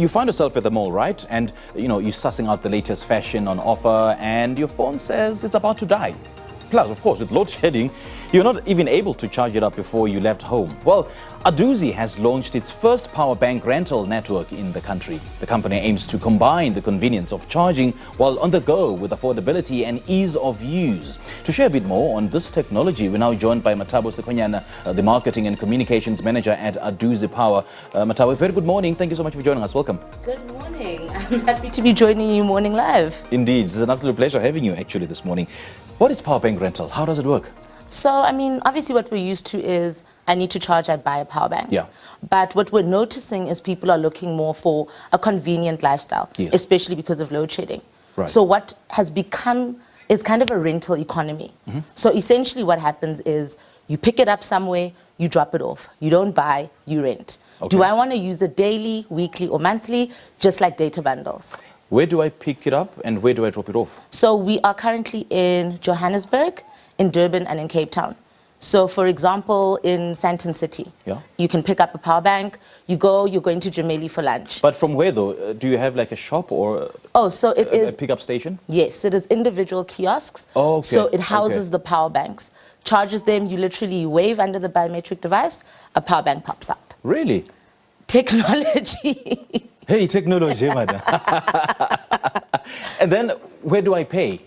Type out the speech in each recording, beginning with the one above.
You find yourself at the mall, right? And, you're sussing out the latest fashion on offer and your phone says it's about to die. Plus, of course, with load shedding, you're not even able to charge it up before you left home. Well, Adoozy has launched its first power bank rental network in the country. The company aims to combine the convenience of charging while on the go with affordability and ease of use. To share a bit more on this technology, we're now joined by Mathabo Sekhonyana, the Marketing and Communications Manager at Adoozy Power. Mathabo, very good morning. Thank you so much for joining us. Welcome. Good morning. I'm happy to be joining you morning live. Indeed. It's an absolute pleasure having you actually this morning. What is power bank rental? How does it work? So, obviously what we're used to is I need to charge, I buy a power bank. Yeah. But what we're noticing is people are looking more for a convenient lifestyle, yes, especially because of load shedding. Right. So what has become is kind of a rental economy. Mm-hmm. So essentially what happens is you pick it up somewhere, you drop it off. You don't buy, you rent. Okay. Do I want to use it daily, weekly or monthly, just like data bundles? Where do I pick it up and where do I drop it off? So we are currently in Johannesburg, in Durban and in Cape Town. So for example, in Sandton City, you can pick up a power bank, you're going to Jameli for lunch. But from where though? Do you have like a shop or a pickup station? Yes, it is individual kiosks. Oh, okay. So it houses the power banks, charges them, you literally wave under the biometric device, a power bank pops up. Really? Technology. Hey, technology, madam. And then where do I pay?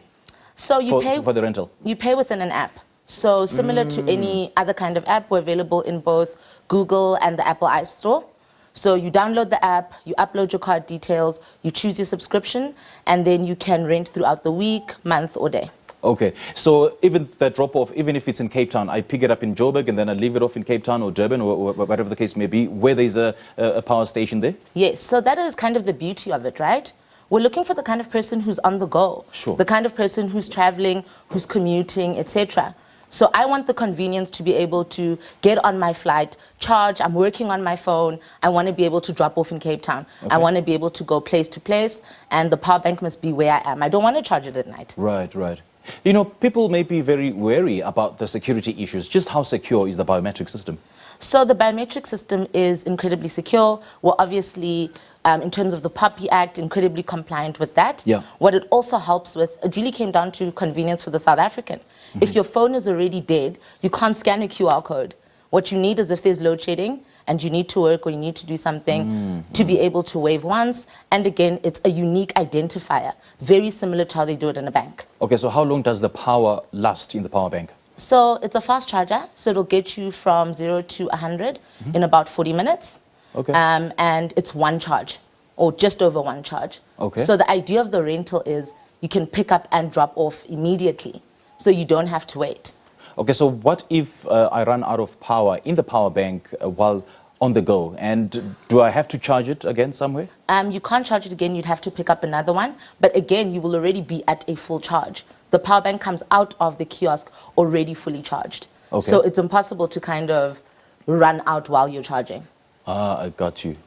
So you pay for the rental? You pay within an app. So similar to any other kind of app, we're available in both Google and the Apple iStore. So you download the app, you upload your card details, you choose your subscription, and then you can rent throughout the week, month, or day. Okay, so even the drop-off, even if it's in Cape Town, I pick it up in Joburg and then I leave it off in Cape Town or Durban or whatever the case may be, where there's a power station there? Yes, so that is kind of the beauty of it, right? We're looking for the kind of person who's on the go, sure, the kind of person who's traveling, who's commuting, etc. So I want the convenience to be able to get on my flight, charge, I'm working on my phone, I want to be able to drop off in Cape Town. Okay. I want to be able to go place to place, and the power bank must be where I am. I don't want to charge it at night. Right, right. People may be very wary about the security issues. Just how secure is the biometric system? So the biometric system is incredibly secure. We're obviously, in terms of the POPI Act, incredibly compliant with that. Yeah. What it also helps with, it really came down to convenience for the South African. Mm-hmm. If your phone is already dead, you can't scan a QR code. What you need is if there's load shedding and you need to work or you need to do something, to be able to wave once. And again, it's a unique identifier, very similar to how they do it in a bank. Okay, so how long does the power last in the power bank? So it's a fast charger, so it'll get you from 0 to 100 in about 40 minutes. Okay. And it's one charge, or just over one charge. Okay. So the idea of the rental is you can pick up and drop off immediately, so you don't have to wait. Okay, so what if I run out of power in the power bank while on the go? And do I have to charge it again somewhere? You can't charge it again, you'd have to pick up another one. But again, you will already be at a full charge. The power bank comes out of the kiosk already fully charged. Okay. So it's impossible to kind of run out while you're charging. I got you.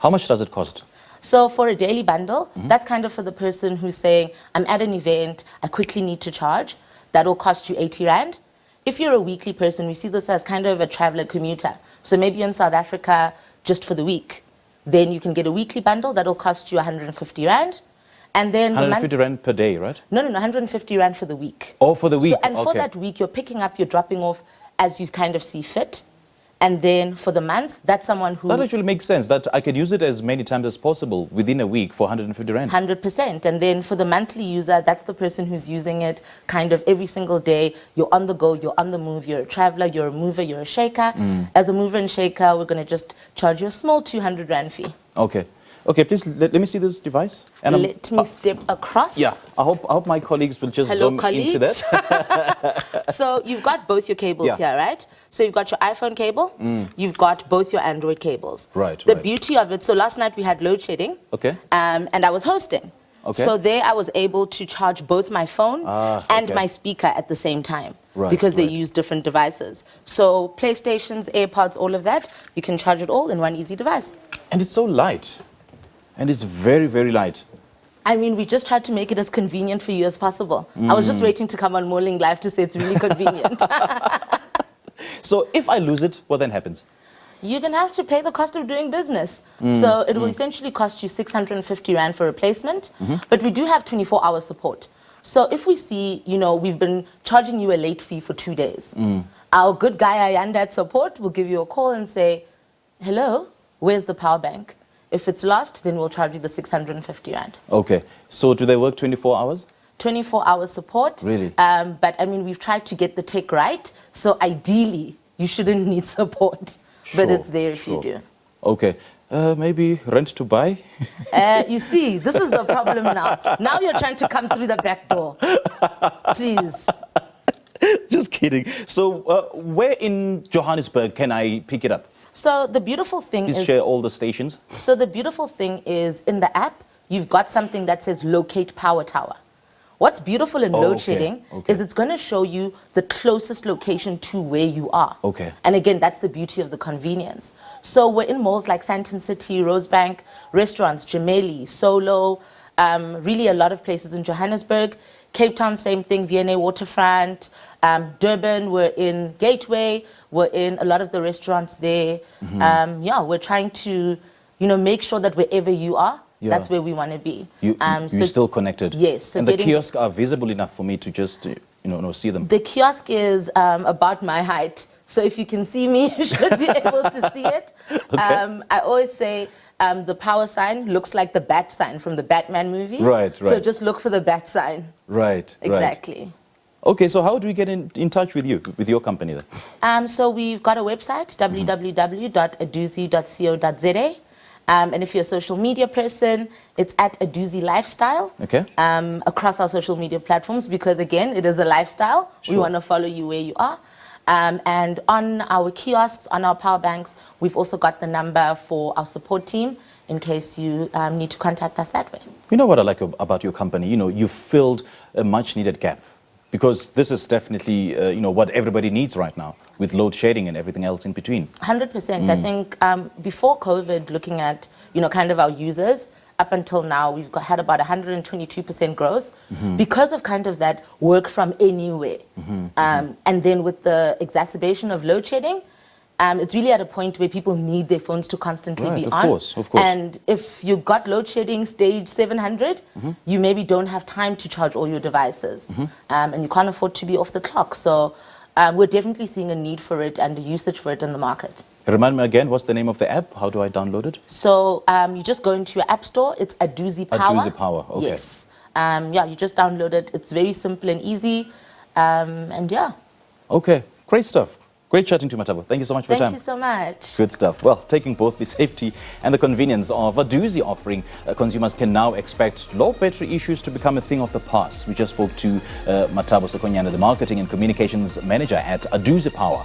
How much does it cost? So for a daily bundle, that's kind of for the person who's saying, I'm at an event, I quickly need to charge. That'll cost you 80 Rand. If you're a weekly person, we see this as kind of a traveler commuter. So maybe you're in South Africa just for the week. Then you can get a weekly bundle that'll cost you 150 Rand. And then 150 Rand per day, right? No, 150 Rand for the week. Oh, for the week. So, and for that week, you're picking up, you're dropping off as you kind of see fit. And then for the month, that's someone who... That actually makes sense, that I could use it as many times as possible within a week for 150 Rand. 100%. And then for the monthly user, that's the person who's using it kind of every single day. You're on the go, you're on the move, you're a traveler, you're a mover, you're a shaker. As a mover and shaker, we're going to just charge you a small 200 Rand fee. Okay. Okay, please let me see this device. And let me step across. Yeah, I hope my colleagues will just zoom into that. So you've got both your cables here, right? So you've got your iPhone cable, you've got both your Android cables. Right. The beauty of it, so last night we had load shedding. Okay. And I was hosting. Okay. So there I was able to charge both my phone and my speaker at the same time. Right, because they use different devices. So PlayStations, AirPods, all of that, you can charge it all in one easy device. And it's so light. And it's very, very light. I mean, we just tried to make it as convenient for you as possible. I was just waiting to come on Morning Live to say it's really convenient. So if I lose it, what then happens? you're going to have to pay the cost of doing business. So it will essentially cost you 650 Rand for replacement, but we do have 24-hour support. So if we see, we've been charging you a late fee for 2 days, our good guy Ayanda at support will give you a call and say, hello, where's the power bank? If it's lost, then we'll charge you the 650 Rand. Okay. So do they work 24 hours? 24-hour support. Really? But I mean, we've tried to get the tech right. So ideally, you shouldn't need support. But it's there if you do. Okay. Maybe rent to buy? You see, this is the problem now. Now you're trying to come through the back door. Please. Just kidding. So where in Johannesburg can I pick it up? So the beautiful thing Please share all the stations. So the beautiful thing is in the app, you've got something that says locate power tower. What's beautiful in load shedding is it's going to show you the closest location to where you are. Okay. And again, that's the beauty of the convenience. So we're in malls like Sandton City, Rosebank, restaurants, Gemelli, Solo, really a lot of places in Johannesburg. Cape Town, same thing, V&A Waterfront. Durban, we're in Gateway. We're in a lot of the restaurants there. We're trying to, make sure that wherever you are, that's where we want to be. You're still connected? Yes. So and the kiosks are visible enough for me to just, see them? The kiosk is about my height. So if you can see me, you should be able to see it. Okay. I always say the power sign looks like the bat sign from the Batman movies. Right. So just look for the bat sign. Right. Exactly. Okay, so how do we get in touch with you, with your company then? So we've got a website, www.adoozy.co.za. And if you're a social media person, it's at Adoozy Lifestyle. Okay. Across our social media platforms, because again, it is a lifestyle. Sure. We want to follow you where you are. And on our kiosks, on our power banks, we've also got the number for our support team in case you need to contact us that way. You know what I like about your company? You filled a much needed gap. Because this is definitely, what everybody needs right now with load shedding and everything else in between. 100%. I think before COVID, looking at, kind of our users, up until now, we've had about 122% growth because of kind of that work from anywhere. And then with the exacerbation of load shedding, it's really at a point where people need their phones to constantly be on. Of course. And if you got load shedding stage 700, you maybe don't have time to charge all your devices. And you can't afford to be off the clock. So we're definitely seeing a need for it and a usage for it in the market. Remind me again, what's the name of the app? How do I download it? So you just go into your app store. It's Adoozy Power. Adoozy Power, okay. Yes. You just download it. It's very simple and easy. Okay, great stuff. Great chatting to you, Mathabo. Thank you so much for your time. Thank you so much. Good stuff. Well, taking both the safety and the convenience of Adoozy offering, consumers can now expect low battery issues to become a thing of the past. We just spoke to Mathabo Sekhonyana, the Marketing and Communications Manager at Adoozy Power.